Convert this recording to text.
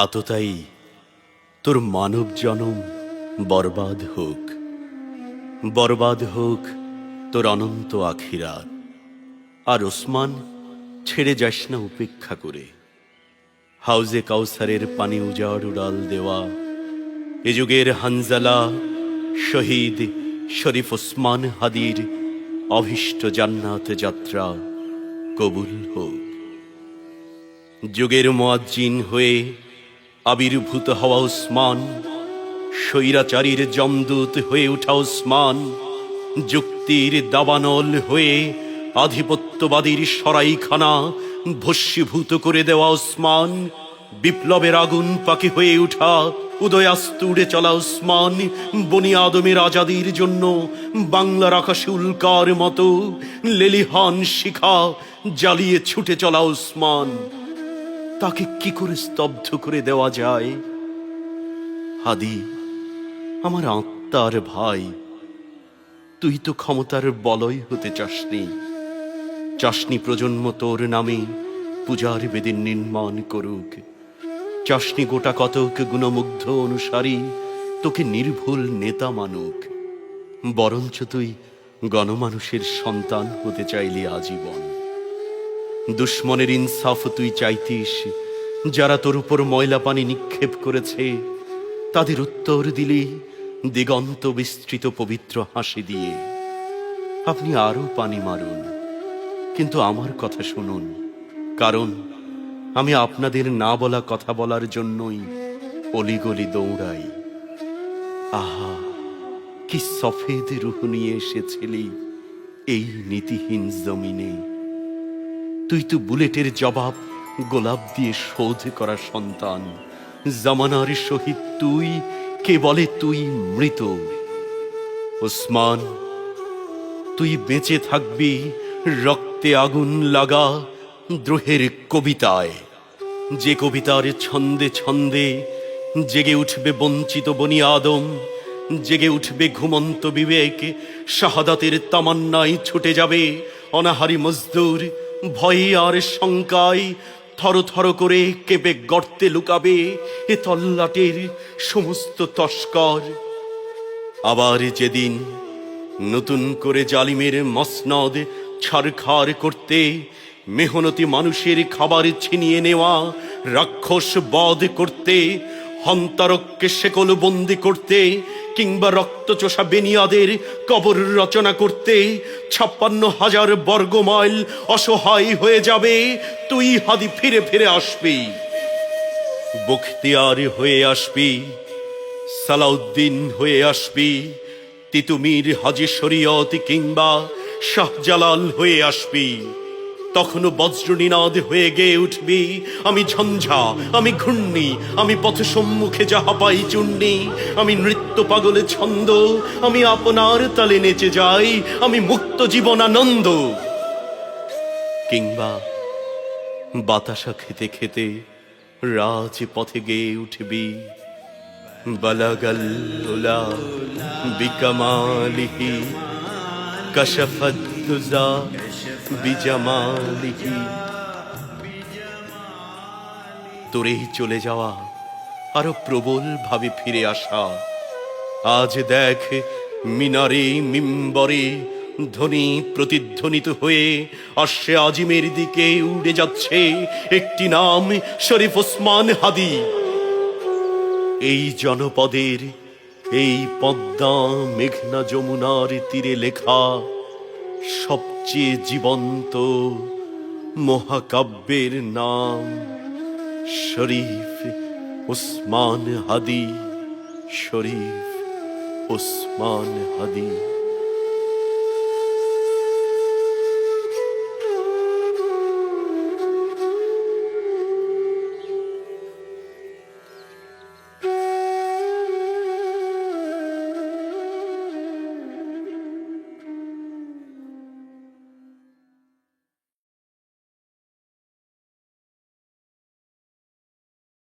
আততায়ী তোর মানব জনম বরবাদ হোক, বরবাদ হোক তোর অনন্ত আখিরাত। আর ওসমান, ছেড়ে যাস না উপেক্ষা করে। হাউজে কাউসারের পানি উজাড় উড়াল দেওয়া এ যুগের হানজালা শহীদ শরীফ ওসমান হাদির অভীষ্ট জান্নাত যাত্রা কবুল হোক। যুগের মুয়াজ্জিন হয়ে আবির্ভূত হওয়া ওসমান, স্বৈরাচারীর যমদূত হয়ে ওঠা ওসমান, যুক্তির দাবানল হয়ে আধিপত্যবাদীর সরাইখানা ভস্মীভূত করে দেওয়া ওসমান, বিপ্লবের আগুন পাখি হয়ে ওঠা উদয়াস্ত উড়ে চলা ওসমান, বনি আদমের আজাদির জন্য বাংলার আকাশে উল্কার মতো লেলিহান শিখা জ্বালিয়ে ছুটে চলা ওসমান, তাকে কি করে স্তব্ধ করে দেওয়া যায়? হাদি, আমার আত্মার ভাই, তুই তো ক্ষমতার বলয় হতে চাসনি। চাসনি প্রজন্ম তোর নামে পূজার বেদিন নির্মাণ করুক। চাসনি গোটা কতক গুণমুগ্ধ অনুসারী তোকে নির্ভুল নেতা মানুক। বরঞ্চ তুই গণমানুষের সন্তান হতে চাইলি আজীবন। দুশ্মনের ইনসাফ তুই চাইতিস, যারা তোর উপর ময়লা পানি নিক্ষেপ করেছে তাদের উত্তর দিলি দিগন্ত বিস্তৃত পবিত্র হাসি দিয়ে। আপনি আরো পানি মারুন, কিন্তু আমার কথা শুনুন, কারণ আমি আপনাদের না বলা কথা বলার জন্যই অলিগলি দৌড়াই। আহা, কি সফেদ রূহ নিয়ে এসেছিলি এই নীতিহীন জমিনে। তুই তো বুলেটের জবাব গোলাপ দিয়ে শোধ করা সন্তান। জামানার শহীদ তুই, কে বলে তুই মৃত। ওসমান, তুই বেঁচে থাকবি রক্তে আগুন লাগা দ্রোহের কবিতায়, যে কবিতার ছন্দে ছন্দে জেগে উঠবে বঞ্চিত বনি আদম, জেগে উঠবে ঘুমন্ত বিবেক, শাহাদাতের তামান্নায় ছুটে যাবে অনাহারি মজদুর, ভয়ে আর শঙ্কায় থর থর করে কেঁপে গর্তে লুকাবে এ তল্লাটের সমস্ত তস্কর। আবার যেদিন নতুন করে জালিমের মসনদ ছারখার করতে, মেহনতি মানুষের খাবার ছিনিয়ে নেওয়া রাক্ষস বধ করতে, হন্তারককে শেকল বন্দি করতে, কিংবা রক্তচোষা বেনিয়াদের কবর রচনা করতে ৫৬,০০০ বর্গমাইল অসহায় হয়ে যাবে, তুই হাদি ফিরে ফিরে আসবি। বখতিয়ার হয়ে আসবি, সালাউদ্দিন হয়ে আসবি, তিতুমির হাজী শরীয়ত কিংবা শাহজালাল হয়ে আসবি। তখনও বজ্রনিনাদ হয়ে গেয়ে উঠবি, আমি ঝঞ্ঝা, আমি ঘূর্ণি, আমি পথ সম্মুখে যাহা পাই চূর্ণি, আমি নৃত্য পাগলে ছন্দ, আমি আপনার তালে নেচে যাই, আমি মুক্ত জীবনানন্দ। কিংবা বাতাসা খেতে খেতে রাজ পথে গেয়ে উঠবি, বালাগাল উলা বিকামালিহি কাশাফাদ দুজা বিজামালিহি। তোরেই চলে যাওয়া, আরো প্রবল ভাবে ফিরে আসা। আজ দেখ মিনারে মিম্বরে ধ্বনি প্রতিধ্বনিত হয়ে আসছে আজিমের দিকে উড়ে যাচ্ছে একটি নাম, শরীফ ওসমান হাদি। এই জনপদের, এই পদ্মা মেঘনা যমুনার তীরে লেখা সবচেয়ে জীবন্ত মহাকাব্যের নাম শরীফ ওসমান হাদি, শরীফ ওসমান হাদি।